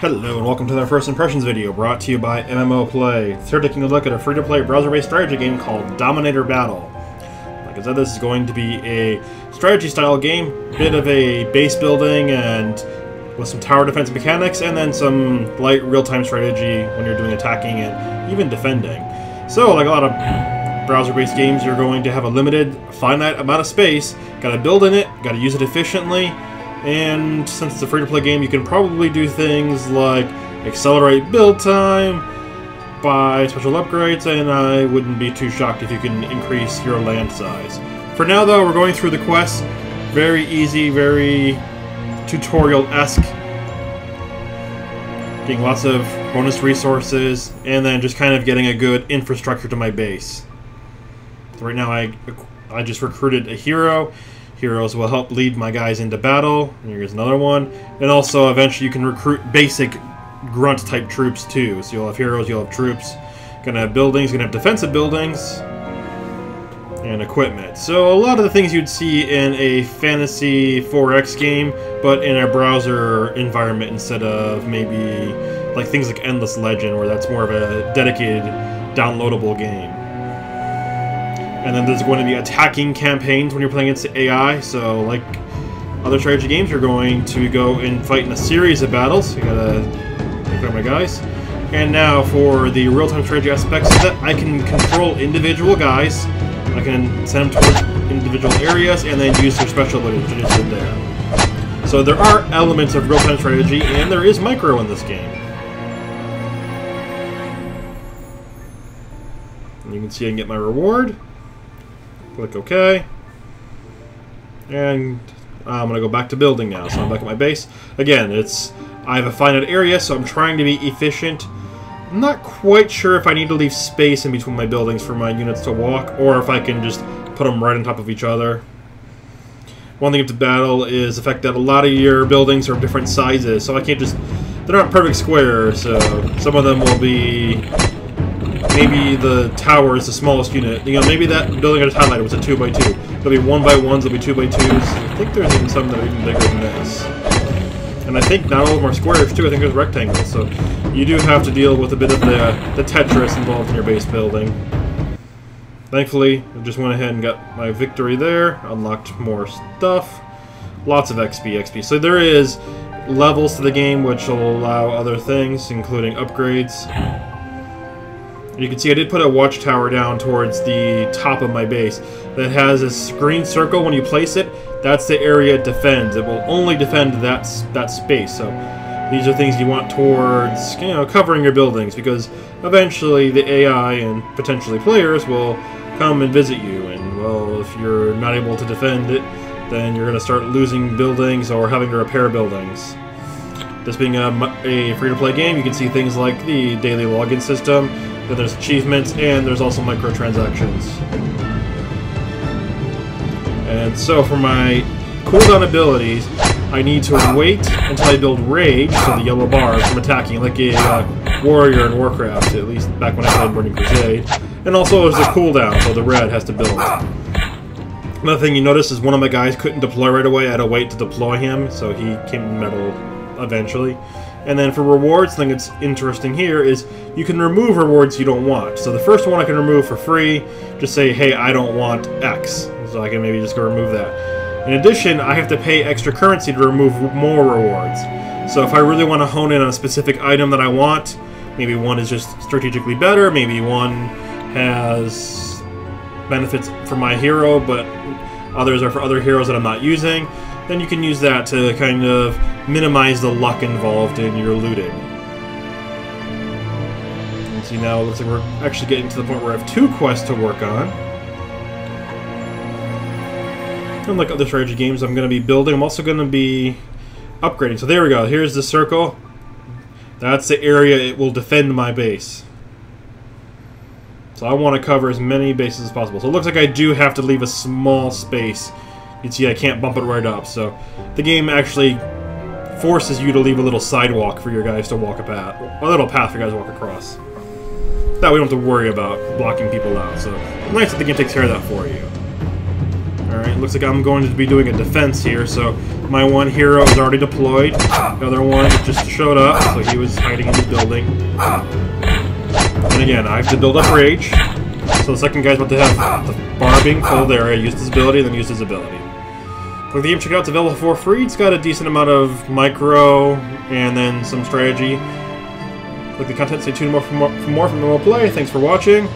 Hello and welcome to the First Impressions video, brought to you by MMO Play. Today we're taking a look at a free-to-play browser-based strategy game called Dominator Battle. Like I said, this is going to be a strategy-style game, bit of a base building and with some tower defense mechanics, and then some light real-time strategy when you're doing attacking and even defending. So, like a lot of browser-based games, you're going to have a limited, finite amount of space, gotta build in it, gotta use it efficiently. And since it's a free-to-play game, you can probably do things like accelerate build time, buy special upgrades, and I wouldn't be too shocked if you can increase your land size. For now, though, we're going through the quests. Very easy, very tutorial-esque. Getting lots of bonus resources, and then just kind of getting a good infrastructure to my base. So right now, I just recruited a hero. Heroes will help lead my guys into battle. And here's another one. And also, eventually, you can recruit basic grunt-type troops, too. So you'll have heroes, you'll have troops. Gonna have buildings, gonna have defensive buildings. And equipment. So a lot of the things you'd see in a Fantasy 4X game, but in a browser environment instead of maybe like things like Endless Legend, where that's more of a dedicated, downloadable game. And then there's going to be attacking campaigns when you're playing against AI, so like other strategy games, you're going to go and fight in a series of battles. You gotta take care of my guys. And now for the real-time strategy aspects of it, I can control individual guys. I can send them towards individual areas and then use their special abilities, which I just did there. So there are elements of real-time strategy, and there is micro in this game. And you can see I can get my reward. Click OK. And I'm going to go back to building now. So I'm back at my base. Again, I have a finite area, so I'm trying to be efficient. I'm not quite sure if I need to leave space in between my buildings for my units to walk, or if I can just put them right on top of each other. One thing to battle is the fact that a lot of your buildings are different sizes, so I can't just... They're not perfect squares, so some of them will be... Maybe the tower is the smallest unit. You know, maybe that building I just highlighted was a 2x2. There'll be 1x1s, there'll be 2x2s. I think there's even some that are even bigger than this. And I think not all of them are squares, too. I think there's rectangles. So you do have to deal with a bit of the Tetris involved in your base building. Thankfully, I just went ahead and got my victory there. Unlocked more stuff. Lots of XP. So there is levels to the game which will allow other things, including upgrades. You can see I did put a watchtower down towards the top of my base that has a green circle. When you place it, that's the area it defends. It will only defend that space. So these are things you want towards, you know, covering your buildings, because eventually the AI and potentially players will come and visit you. And well, if you're not able to defend it, then you're going to start losing buildings or having to repair buildings. This being a free-to-play game, you can see things like the daily login system. Then there's achievements, and there's also microtransactions. And so for my cooldown abilities, I need to wait until I build Rage, so the yellow bars, from attacking, like a warrior in Warcraft, at least back when I played Burning Crusade. And also there's a cooldown, so the red has to build. Another thing you notice is one of my guys couldn't deploy right away. I had to wait to deploy him, so he came in metal eventually. And then for rewards, the thing that's interesting here is you can remove rewards you don't want. So the first one I can remove for free, just say, hey, I don't want X. So I can maybe just go remove that. In addition, I have to pay extra currency to remove more rewards. So if I really want to hone in on a specific item that I want, maybe one is just strategically better, maybe one has benefits for my hero, but others are for other heroes that I'm not using, then you can use that to kind of minimize the luck involved in your looting. And see, now it looks like we're actually getting to the point where I have 2 quests to work on. Unlike other strategy games, I'm going to be building. I'm also going to be upgrading. So there we go. Here's the circle. That's the area it will defend my base. So I want to cover as many bases as possible. So it looks like I do have to leave a small space. You can see I can't bump it right up. So the game actually forces you to leave a little sidewalk for your guys to walk a little path for you guys to walk across. That way we don't have to worry about blocking people out. So nice that the game takes care of that for you. Alright, looks like I'm going to be doing a defense here, so my one hero is already deployed. The other one just showed up, so he was hiding in the building. And again, I have to build up rage. So the second guy's about to have the bar being full there. I used his ability, then used his ability. Click the game, check it out. It's available for free. It's got a decent amount of micro and then some strategy. Click the content, stay tuned for more from the role play. Thanks for watching.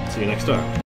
See you next time.